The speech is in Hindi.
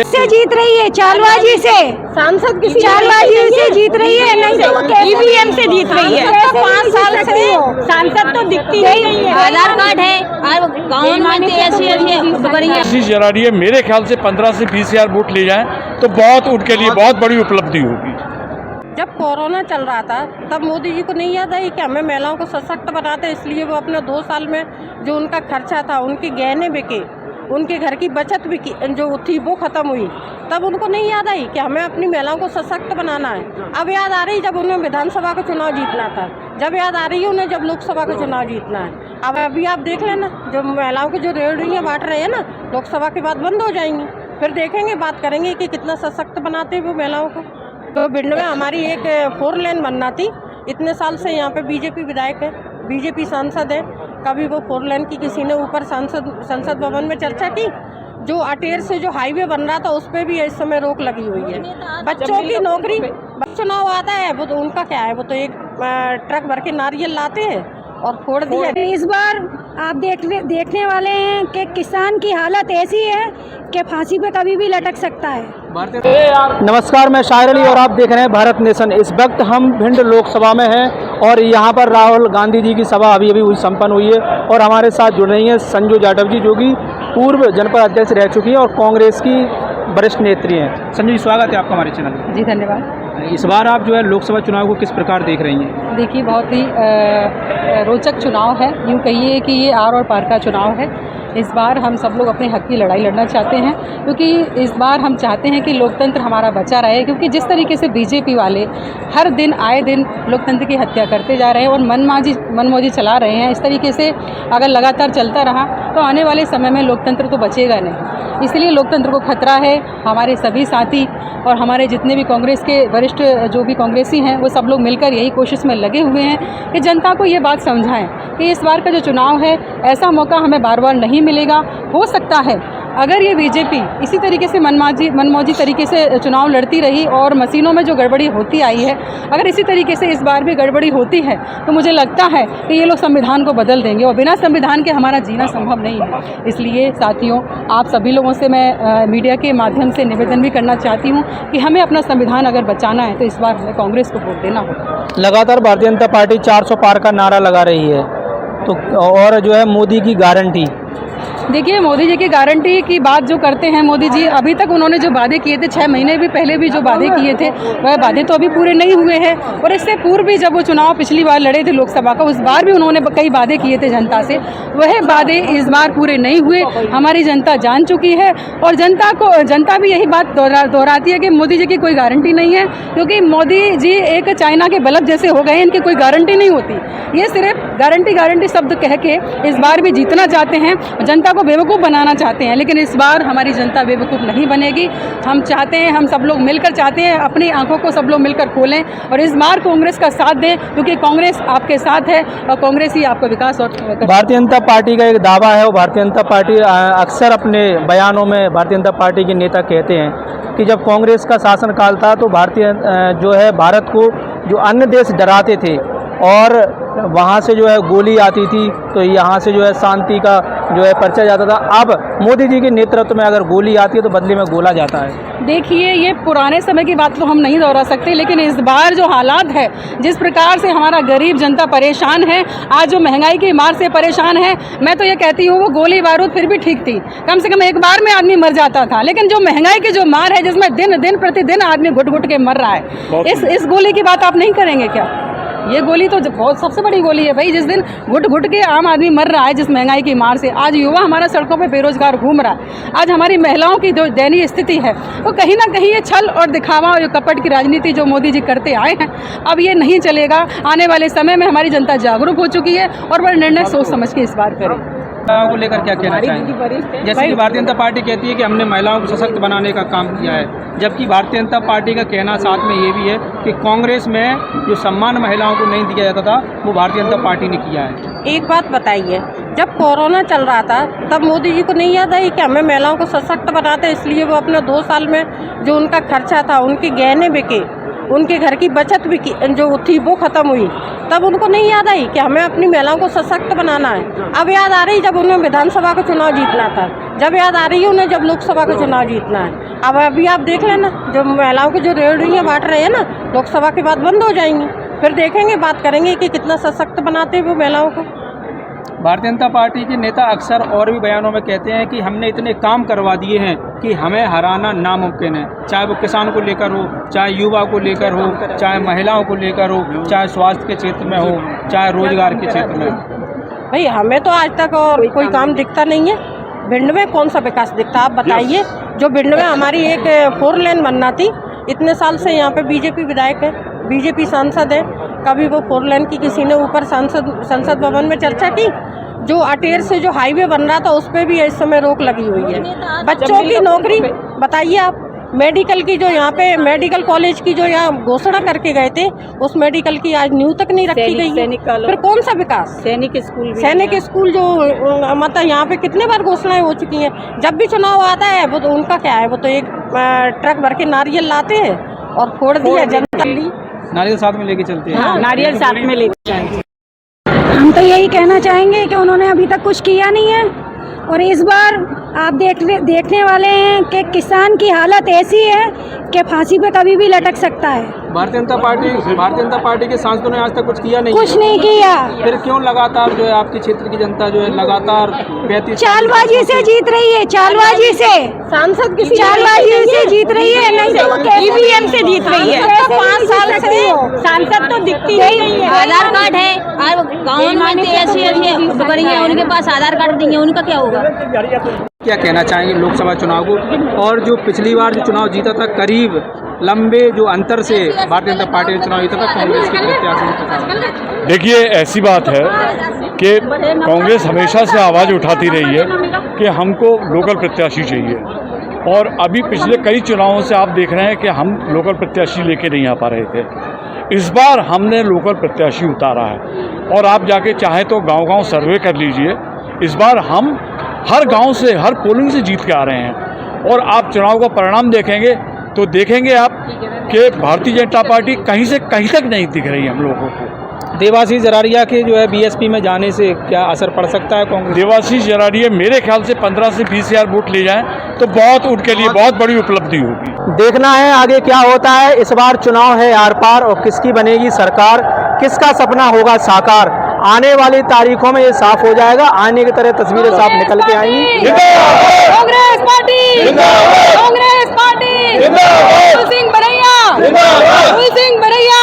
से जीत रही है, चालबाजी से, सांसद की चालबाजी से जीत रही है, नहीं तो ईवीएम से जीत रही है। 5 साल से सांसद तो दिखती ही नहीं है। आधार कार्ड है और गाँव में ऐसी कोशिश जरा रही है। मेरे ख्याल से 15 से 20 हजार वोट ले जाएं तो बहुत उनके लिए बहुत बड़ी उपलब्धि होगी। जब कोरोना चल रहा था तब मोदी जी को नहीं याद आई कि हमें महिलाओं को सशक्त बनाते, इसलिए वो अपने 2 साल में जो उनका खर्चा था, उनके गहने बिके, उनके घर की बचत भी जो थी वो खत्म हुई, तब उनको नहीं याद आई कि हमें अपनी महिलाओं को सशक्त बनाना है। अब याद आ रही जब उन्हें विधानसभा का चुनाव जीतना था, जब याद आ रही है उन्हें जब लोकसभा का चुनाव जीतना है। अब अभी आप देख लेना, जो महिलाओं को जो रेहड़ियाँ बांट रहे हैं ना, लोकसभा के बाद बंद हो जाएंगी, फिर देखेंगे, बात करेंगे कि कितना सशक्त बनाते हैं वो महिलाओं को। तो भिंड में हमारी एक 4 लेन बनना थी, इतने साल से यहाँ पे बीजेपी विधायक है, बीजेपी सांसद है, कभी वो 4 लेन की किसी ने ऊपर संसद भवन में चर्चा की। जो अटेर से जो हाईवे बन रहा था उस पर भी इस समय रोक लगी हुई है। बच्चों की नौकरी, चुनाव आता है वो तो उनका क्या है, वो तो एक ट्रक भर के नारियल लाते हैं और फोड़ दिया। इस बार आप देखने वाले हैं कि किसान की हालत ऐसी है कि फांसी पे कभी भी लटक सकता है। नमस्कार, मैं शायर अली और आप देख रहे हैं भारत नेशन। इस वक्त हम भिंड लोकसभा में हैं और यहाँ पर राहुल गांधी जी की सभा अभी हुई संपन्न हुई है और हमारे साथ जुड़ रही हैं संजू जाटव जी, जो कि पूर्व जनपद अध्यक्ष रह चुकी हैं और कांग्रेस की वरिष्ठ नेत्री हैं। संजू जी, स्वागत है आपका हमारे चैनल में। जी धन्यवाद। इस बार आप जो है लोकसभा चुनाव को किस प्रकार देख रही हैं? देखिए, बहुत ही रोचक चुनाव है, यूँ कहिए कि ये आर और पार का चुनाव है। इस बार हम सब लोग अपने हक की लड़ाई लड़ना चाहते हैं, क्योंकि इस बार हम चाहते हैं कि लोकतंत्र हमारा बचा रहे, क्योंकि जिस तरीके से बीजेपी वाले हर दिन आए दिन लोकतंत्र की हत्या करते जा रहे हैं और मनमौजी चला रहे हैं, इस तरीके से अगर लगातार चलता रहा तो आने वाले समय में लोकतंत्र तो बचेगा नहीं। इसलिए लोकतंत्र को खतरा है। हमारे सभी साथी और हमारे जितने भी कांग्रेस के वरिष्ठ जो भी कांग्रेसी हैं वो सब लोग मिलकर यही कोशिश में लगे हुए हैं कि जनता को ये बात समझाएं कि इस बार का जो चुनाव है, ऐसा मौका हमें बार बार नहीं मिलेगा। हो सकता है अगर ये बीजेपी इसी तरीके से मनमौजी तरीके से चुनाव लड़ती रही और मशीनों में जो गड़बड़ी होती आई है, अगर इसी तरीके से इस बार भी गड़बड़ी होती है तो मुझे लगता है कि ये लोग संविधान को बदल देंगे और बिना संविधान के हमारा जीना संभव नहीं है। इसलिए साथियों, आप सभी लोगों से मैं मीडिया के माध्यम से निवेदन भी करना चाहती हूँ कि हमें अपना संविधान अगर बचाना है तो इस बार हमें कांग्रेस को वोट देना होगा। लगातार भारतीय जनता पार्टी 400 पार का नारा लगा रही है, तो और जो है मोदी की गारंटी। देखिए, मोदी जी की गारंटी की बात जो करते हैं मोदी जी, अभी तक उन्होंने जो वादे किए थे 6 महीने भी पहले भी जो वादे किए थे वह वादे तो अभी पूरे नहीं हुए हैं। और इससे पूर्व भी जब वो चुनाव पिछली बार लड़े थे लोकसभा का, उस बार भी उन्होंने कई वादे किए थे जनता से, वह वादे इस बार पूरे नहीं हुए। हमारी जनता जान चुकी है और जनता भी यही बात दोहराती है कि मोदी जी की कोई गारंटी नहीं है, क्योंकि मोदी जी एक चाइना के बल्ब जैसे हो गए, इनकी कोई गारंटी नहीं होती। ये सिर्फ गारंटी शब्द कह के इस बार भी जीतना चाहते हैं, जनता को बेवकूफ़ बनाना चाहते हैं, लेकिन इस बार हमारी जनता बेवकूफ़ नहीं बनेगी। हम चाहते हैं, हम सब लोग मिलकर चाहते हैं, अपनी आंखों को सब लोग मिलकर खोलें और इस बार कांग्रेस का साथ दें, क्योंकि कांग्रेस आपके साथ है और कांग्रेस ही आपका विकास और भारतीय जनता पार्टी का एक दावा है, वो भारतीय जनता पार्टी अक्सर अपने बयानों में भारतीय जनता पार्टी के नेता कहते हैं कि जब कांग्रेस का शासनकाल था तो जो है भारत को जो अन्य देश डराते थे और वहाँ से जो है गोली आती थी, तो यहाँ से जो है शांति का जो है परिचय जाता था। अब मोदी जी के नेतृत्व में अगर गोली आती है तो बदले में गोला जाता है। देखिए, ये पुराने समय की बात तो हम नहीं दोहरा सकते, लेकिन इस बार जो हालात है, जिस प्रकार से हमारा गरीब जनता परेशान है, आज जो महंगाई की मार से परेशान है, मैं तो ये कहती हूँ वो गोली बारूद फिर भी ठीक थी, कम से कम एक बार में आदमी मर जाता था। लेकिन जो महंगाई की जो मार है, जिसमें दिन प्रतिदिन आदमी घुट घुट के मर रहा है, इस गोली की बात आप नहीं करेंगे क्या? ये गोली तो बहुत सबसे बड़ी गोली है भाई, जिस दिन घुट घुट के आम आदमी मर रहा है जिस महंगाई की मार से। आज युवा हमारा सड़कों पे बेरोजगार घूम रहा है। आज हमारी महिलाओं की जो दयनीय स्थिति है वो कहीं ना कहीं ये छल और दिखावा और कपट की राजनीति जो मोदी जी करते आए हैं, अब ये नहीं चलेगा। आने वाले समय में हमारी जनता जागरूक हो चुकी है और वह निर्णय सोच समझ के इस बार करें। महिलाओं को लेकर क्या कहना चाहेंगे? जैसे कि भारतीय जनता पार्टी कहती है कि हमने महिलाओं को सशक्त बनाने का काम किया है, जबकि भारतीय जनता पार्टी का कहना साथ में ये भी है कि कांग्रेस में जो सम्मान महिलाओं को नहीं दिया जाता था वो भारतीय जनता पार्टी ने किया है। एक बात बताइए, जब कोरोना चल रहा था तब मोदी जी को नहीं याद आई कि हमें महिलाओं को सशक्त बनाते, इसलिए वो अपने 2 साल में जो उनका खर्चा था, उनके गहने बिके, उनके घर की बचत भी जो थी वो खत्म हुई, तब उनको नहीं याद आई कि हमें अपनी महिलाओं को सशक्त बनाना है। अब याद आ रही जब उन्हें विधानसभा का चुनाव जीतना था, जब याद आ रही है उन्हें जब लोकसभा का चुनाव जीतना है। अब अभी आप देख लेना, जो महिलाओं को जो रेहड़ियाँ बांट रहे हैं ना, लोकसभा के बाद बंद हो जाएंगी, फिर देखेंगे, बात करेंगे कि कितना सशक्त बनाते हैं वो महिलाओं को। भारतीय जनता पार्टी के नेता अक्सर और भी बयानों में कहते हैं कि हमने इतने काम करवा दिए हैं कि हमें हराना नामुमकिन है, चाहे वो किसान को लेकर हो, चाहे युवा को लेकर हो, चाहे महिलाओं को लेकर हो, चाहे स्वास्थ्य के क्षेत्र में हो, चाहे रोजगार के क्षेत्र में हो। भाई हमें तो आज तक और कोई काम दिखता नहीं है। भिंड में कौन सा विकास दिखता, आप बताइए। जो भिंड में हमारी एक 4 लेन बनना थी, इतने साल से यहाँ पे बीजेपी विधायक है, बीजेपी सांसद है, कभी वो 4 लेन की किसी ने ऊपर संसद भवन में चर्चा की? जो अटेर से जो हाईवे बन रहा था उस पर भी इस समय रोक लगी हुई है। बच्चों की नौकरी बताइए आप। मेडिकल की जो यहाँ पे मेडिकल कॉलेज की जो यहाँ घोषणा करके गए थे, उस मेडिकल की आज न्यू तक नहीं रखी गई है। फिर कौन सा विकास? सैनिक स्कूल जो मतलब यहाँ पे कितने बार घोषणाएं हो चुकी हैं। जब भी चुनाव आता है वो तो उनका क्या है, वो तो एक ट्रक भर के नारियल लाते हैं और फोड़ दिया, जनता ली नारियल साथ में लेके चलते हैं। हाँ, नारियल साथ में लेके जाएंगे। हम तो यही कहना चाहेंगे कि उन्होंने अभी तक कुछ किया नहीं है, और इस बार आप देखने वाले हैं कि किसान की हालत ऐसी है कि फांसी पे कभी भी लटक सकता है। भारतीय जनता पार्टी के सांसदों ने आज तक कुछ किया नहीं, कुछ नहीं किया। फिर क्यों लगातार जो है आपके क्षेत्र की जनता जो है लगातार 35 चालबाजी से जीत रही है, चालबाजी से सांसद की चालबाजी से जीत रही है, नहीं तो ईवीएम से जीत रही है। 5 साल से सांसद तो दिखती नहीं है। आधार कार्ड है और गाँव में ऐसे बड़ी है, उनके पास आधार कार्ड नहीं है, उनका क्या होगा? क्या कहना चाहेंगे लोकसभा चुनाव को, और जो पिछली बार जो चुनाव जीता था करीब लंबे जो अंतर से भारतीय जनता पार्टी ने चुनाव जीता था कांग्रेस के प्रत्याशी? देखिए, ऐसी बात है कि कांग्रेस हमेशा से आवाज़ उठाती रही है कि हमको लोकल प्रत्याशी चाहिए, और अभी पिछले कई चुनावों से आप देख रहे हैं कि हम लोकल प्रत्याशी लेके नहीं आ पा रहे थे। इस बार हमने लोकल प्रत्याशी उतारा है, और आप जाके चाहे तो गांव-गांव सर्वे कर लीजिए। इस बार हम हर गांव से, हर पोलिंग से जीत के आ रहे हैं, और आप चुनाव का परिणाम देखेंगे तो देखेंगे आप कि भारतीय जनता पार्टी कहीं से कहीं तक नहीं दिख रही है हम लोगों को। देवाशीष जरारिया के जो है बीएसपी में जाने से क्या असर पड़ सकता है कांग्रेस? देवाशीष जरारिया मेरे ख्याल से 15 से 20 हज़ार वोट ले जाएं तो बहुत उनके लिए बहुत बड़ी उपलब्धि होगी। देखना है आगे क्या होता है। इस बार चुनाव है आर पार, और किसकी बनेगी सरकार, किसका सपना होगा साकार, आने वाली तारीखों में ये साफ हो जाएगा। आने की तरह तस्वीरें साफ निकल के आएंगी। Congress party, Congress party, Singh Badaiya, Singh बड़ैया।